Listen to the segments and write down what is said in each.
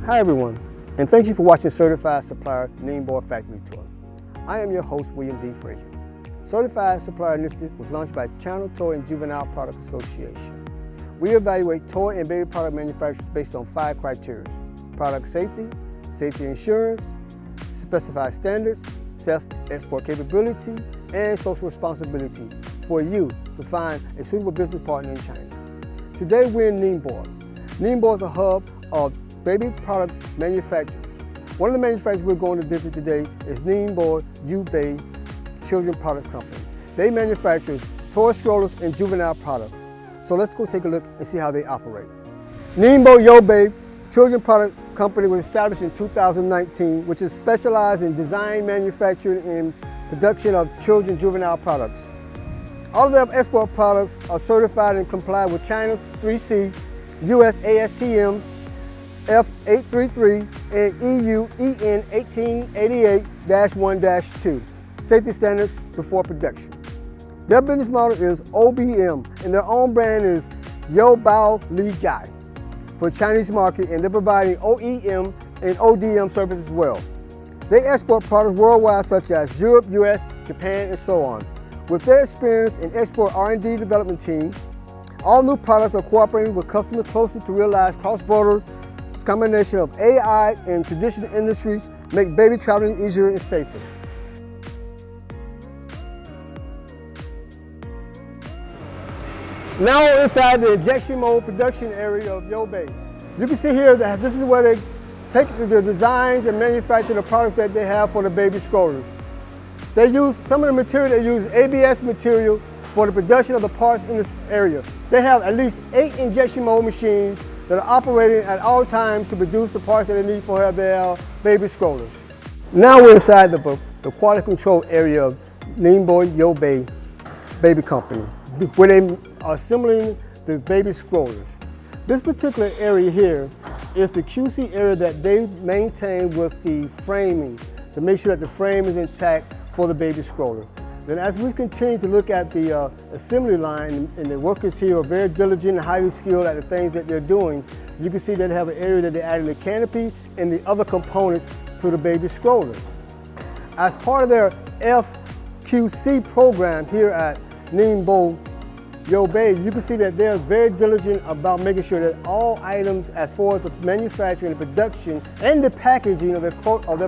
Hi everyone, and thank you for watching Certified Supplier Ningbo Factory Tour. I am your host, William D. Frazier. Certified Supplier Initiative was launched by Channel Toy and Juvenile Products Association. We evaluate toy and baby product manufacturers based on 5 criteria: product safety, safety insurance, specified standards, self-export capability, and social responsibility for you to find a suitable business partner in China. Today we're in Ningbo. Ningbo is a hub of baby products manufacturers. One of the manufacturers we're going to visit today is Ningbo Youbei Children Products Co. They manufacture toy strollers and juvenile products. So let's go take a look and see how they operate. Ningbo Youbei Children Products Company was established in 2019, which is specialized in design, manufacturing, and production of children juvenile products. All of their export products are certified and comply with China's 3C, US ASTM F833, and EU EN 1888-1-2 safety standards before production. Their business model is OBM, and their own brand is Youbei Children for the Chinese market, and they're providing OEM and ODM services as well. They export products worldwide such as Europe, US, Japan, and so on. With their experience in export R&D development team, all new products are cooperating with customers closely to realize cross-border combination of AI and traditional industries make baby traveling easier and safer. Now we're inside the injection mold production area of Youbei. You can see here that this is where they take the designs and manufacture the product that they have for the baby strollers. They use some of the material, they use ABS material for the production of the parts in this area. They have at least 8 injection mold machines that are operating at all times to produce the parts that they need for their baby strollers. Now we're inside the quality control area of Ningbo Youbei Baby Company, where they are assembling the baby strollers. This particular area here is the QC area that they maintain with the framing to make sure that the frame is intact for the baby stroller. Then as we continue to look at the assembly line, and the workers here are very diligent and highly skilled at the things that they're doing, you can see that they have an area that they added the canopy and the other components to the baby stroller. As part of their FQC program here at Ningbo Youbei, you can see that they're very diligent about making sure that all items as far as the manufacturing, the production, and the packaging of their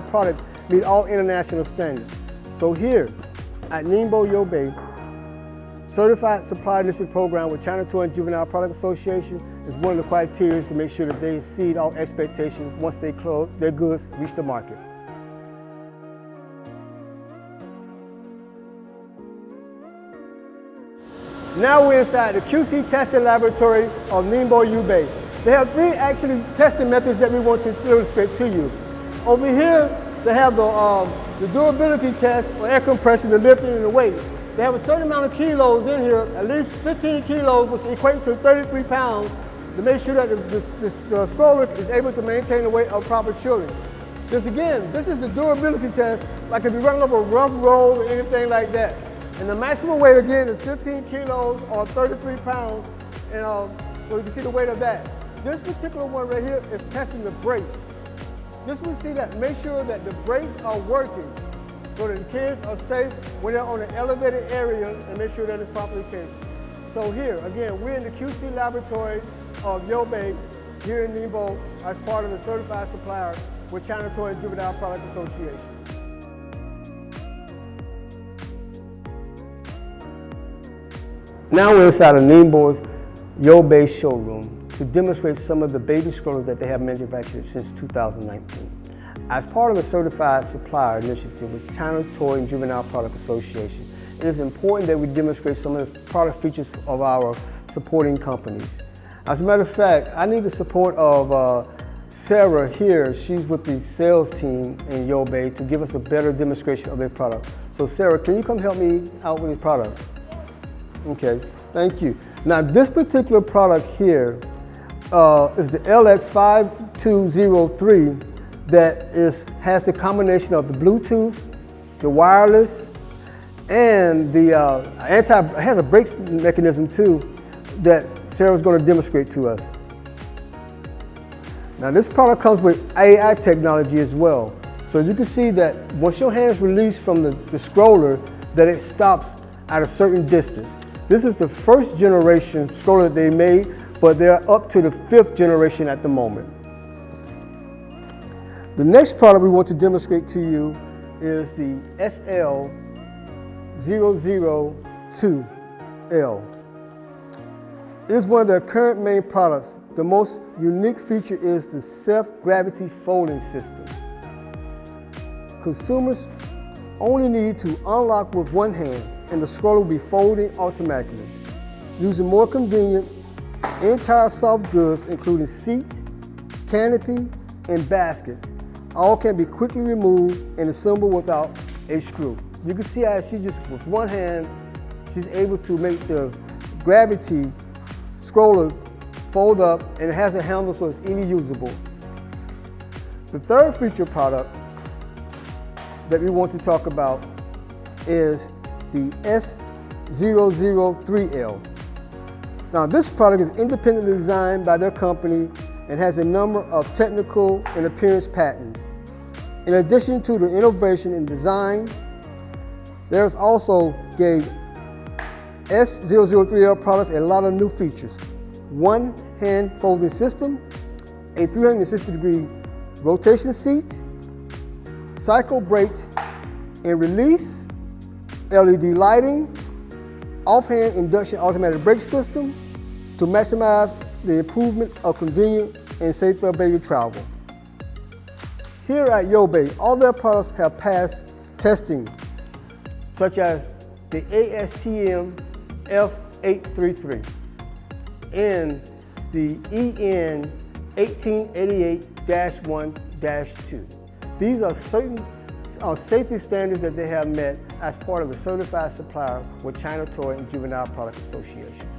product meet all international standards. So here, at Ningbo Youbei, Certified Supplier Initiative program with China Toy and Juvenile Products Association is one of the criteria to make sure that they exceed all expectations once their goods reach the market. Now we're inside the QC testing laboratory of Ningbo Youbei. They have 3 actually testing methods that we want to illustrate to you. Over here, they have the durability test for air compression, the lifting, and the weight. They have a certain amount of kilos in here, at least 15 kilos, which equates to 33 pounds, to make sure that the stroller is able to maintain the weight of proper children. This is the durability test, like if you're running over a rough road or anything like that. And the maximum weight again is 15 kilos or 33 pounds, and so you can see the weight of that. This particular one right here is testing the brakes. This will see that, make sure that the brakes are working so that the kids are safe when they're on an elevated area, and make sure that it's properly cased. So here, again, we're in the QC laboratory of Youbei here in Ningbo as part of the Certified Supplier with China Toy and Juvenile Products Association. Now we're inside of Ningbo's Youbei showroom to demonstrate some of the baby strollers that they have manufactured since 2019. As part of the Certified Supplier Initiative with China Toy and Juvenile Products Association, it is important that we demonstrate some of the product features of our supporting companies. As a matter of fact, I need the support of Sarah here. She's with the sales team in Youbei to give us a better demonstration of their product. So Sarah, can you come help me out with the product? Okay, thank you. Now this particular product here is the LX5203 that has the combination of the Bluetooth, the wireless, and the it has a brake mechanism too that Sarah's going to demonstrate to us. Now this product comes with AI technology as well. So you can see that once your hand is released from the stroller, that it stops at a certain distance. This is the first generation stroller that they made, but they're up to the 5th generation at the moment. The next product we want to demonstrate to you is the SL002L. It is one of their current main products. The most unique feature is the self-gravity folding system. Consumers only need to unlock with one hand and the stroller will be folding automatically. Using more convenient entire soft goods including seat, canopy, and basket, all can be quickly removed and assembled without a screw. You can see how she just, with one hand, she's able to make the gravity stroller fold up, and it has a handle so it's easily usable. The third feature product that we want to talk about is the S003L. Now this product is independently designed by their company and has a number of technical and appearance patents. In addition to the innovation in design, there's also gave S003L products a lot of new features. One hand folding system, a 360-degree rotation seat, cycle brake and release, LED lighting, offhand induction automatic brake system to maximize the improvement of convenient and safer baby travel. Here at Youbei, all their products have passed testing, such as the ASTM F833 and the EN 1888-1-2. These are certain safety standards that they have met as part of the Certified Supplier with China Toy and Juvenile Product Association.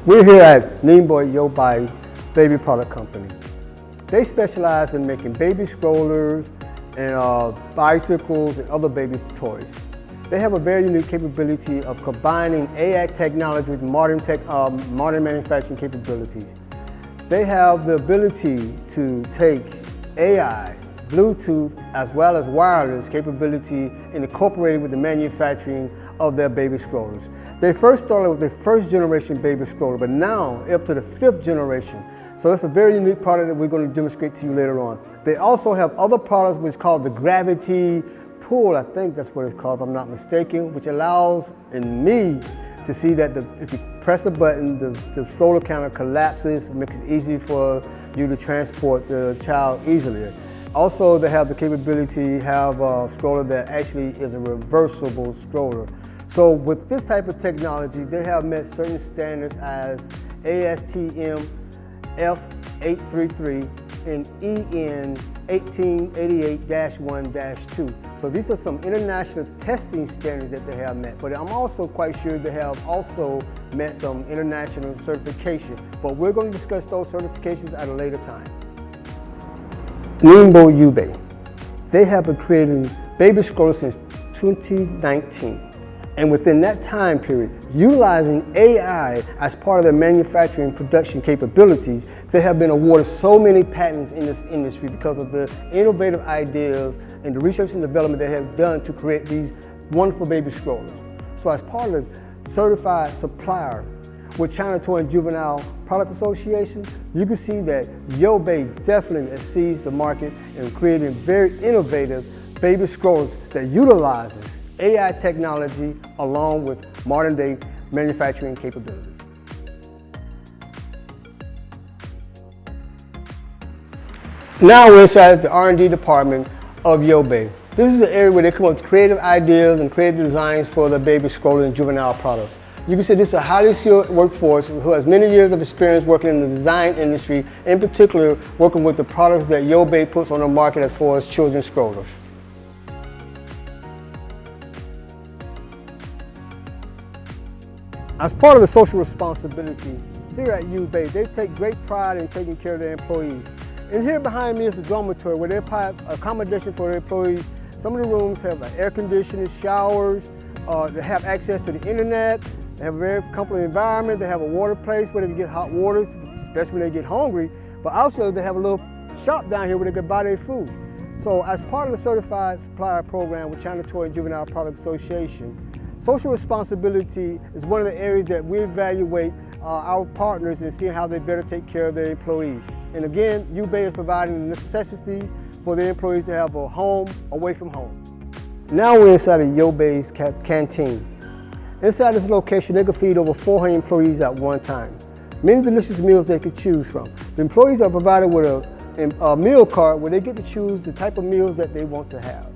We're here at Ningbo Youbei Baby Product Company. They specialize in making baby strollers and bicycles and other baby toys. They have a very unique capability of combining AI technology with modern manufacturing capabilities. They have the ability to take AI, Bluetooth, as well as wireless capability and incorporate it with the manufacturing of their baby strollers. They first started with the 1st generation baby stroller, but now up to the 5th generation. So it's a very unique product that we're going to demonstrate to you later on. They also have other products which is called the Gravity Pull, I think that's what it's called if I'm not mistaken, which allows me to see that if you press a button, the stroller kind of collapses, it makes it easy for you to transport the child easily. Also, they have the capability to have a stroller that actually is a reversible stroller. So with this type of technology, they have met certain standards as ASTM F833 and EN 1888-1-2. So these are some international testing standards that they have met, but I'm also quite sure they have also met some international certification, but we're going to discuss those certifications at a later time. Ningbo Youbei. They have been creating baby strollers since 2019. And within that time period, utilizing AI as part of their manufacturing production capabilities, they have been awarded so many patents in this industry because of the innovative ideas and the research and development they have done to create these wonderful baby strollers. So as part of the Certified Supplier with China Toy and Juvenile Product Association, you can see that Youbei definitely exceeds the market in creating very innovative baby strollers that utilizes AI technology along with modern day manufacturing capabilities. Now we're inside the R&D department of Youbei. This is an area where they come up with creative ideas and creative designs for the baby stroller and juvenile products. You can see this is a highly skilled workforce who has many years of experience working in the design industry, in particular working with the products that Youbei puts on the market as far as children's strollers. As part of the social responsibility, here at Youbei, they take great pride in taking care of their employees. And here behind me is the dormitory where they provide accommodation for their employees. Some of the rooms have air conditioning, showers, they have access to the internet, they have a very comfortable environment, they have a water place where they can get hot water, especially when they get hungry. But also they have a little shop down here where they could buy their food. So as part of the Certified Supplier program with China Toy and Juvenile Products Association, social responsibility is one of the areas that we evaluate our partners and see how they better take care of their employees. And again, Youbei is providing the necessities for their employees to have a home away from home. Now we're inside of Youbei's canteen. Inside this location, they could feed over 400 employees at one time. Many delicious meals they could choose from. The employees are provided with a meal card where they get to choose the type of meals that they want to have.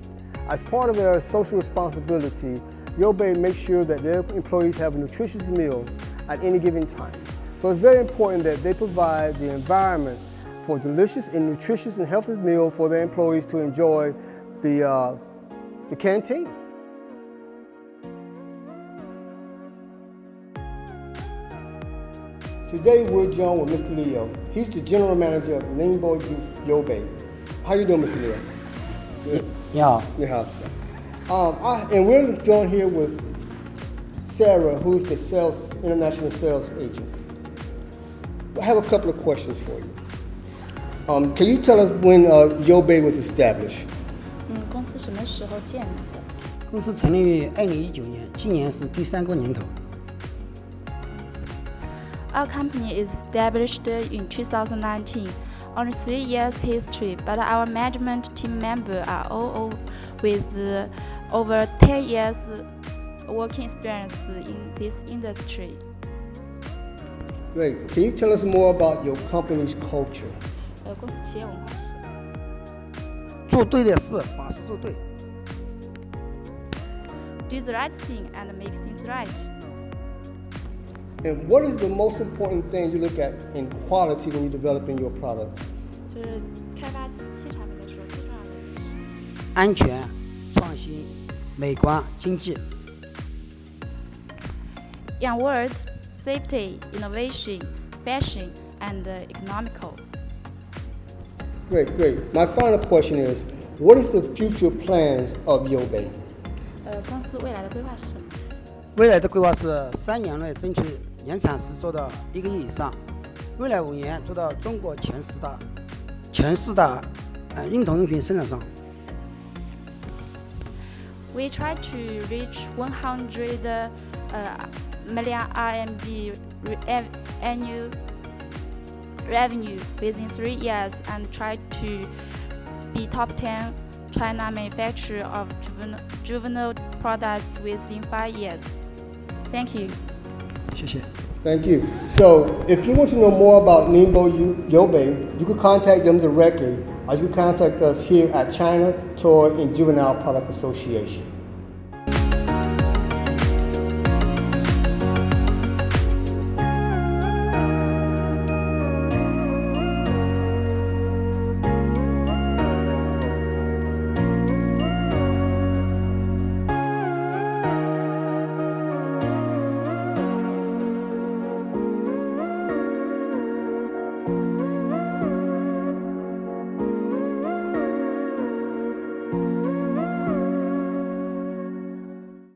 As part of their social responsibility, Youbei makes sure that their employees have a nutritious meal at any given time. So it's very important that they provide the environment for delicious and nutritious and healthy meal for their employees to enjoy the canteen. Today we're joined with Mr. Leo. He's the general manager of Ningbo Youbei. How you doing, Mr. Leo? Good. Yeah. Yeah. And we're joined here with Sarah, who's the international sales agent. I have a couple of questions for you. Can you tell us when Youbei was established? 公司什么时候建立的？公司成立于2019年，今年是第3个年头。Our company is established in 2019, only 3 years history, but our management team members are all with over 10 years working experience in this industry. Great. Can you tell us more about your company's culture? 公司企业文化是做对的事，把事做对。do the right thing and make things right. And what is the most important thing you look at in quality when you're developing your product? 就是开发新产品的时候最重要的一个是安全、创新、美观、经济。In words, safety, innovation, fashion, and economical. Great, great. My final question is, what is the future plans of Youbei? 公司未来的规划是什么？未来的规划是3年内争取年产值做到1个亿以上，未来5年做到中国前4大婴童用品生产商。We try to reach 100 million RMB annual revenue within 3 years and try to be top 10 China manufacturer of juvenile products within 5 years. Thank you. 谢谢。 Thank you. So, if you want to know more about Ningbo Youbei, you can contact them directly, or you can contact us here at China Toy and Juvenile Product Association.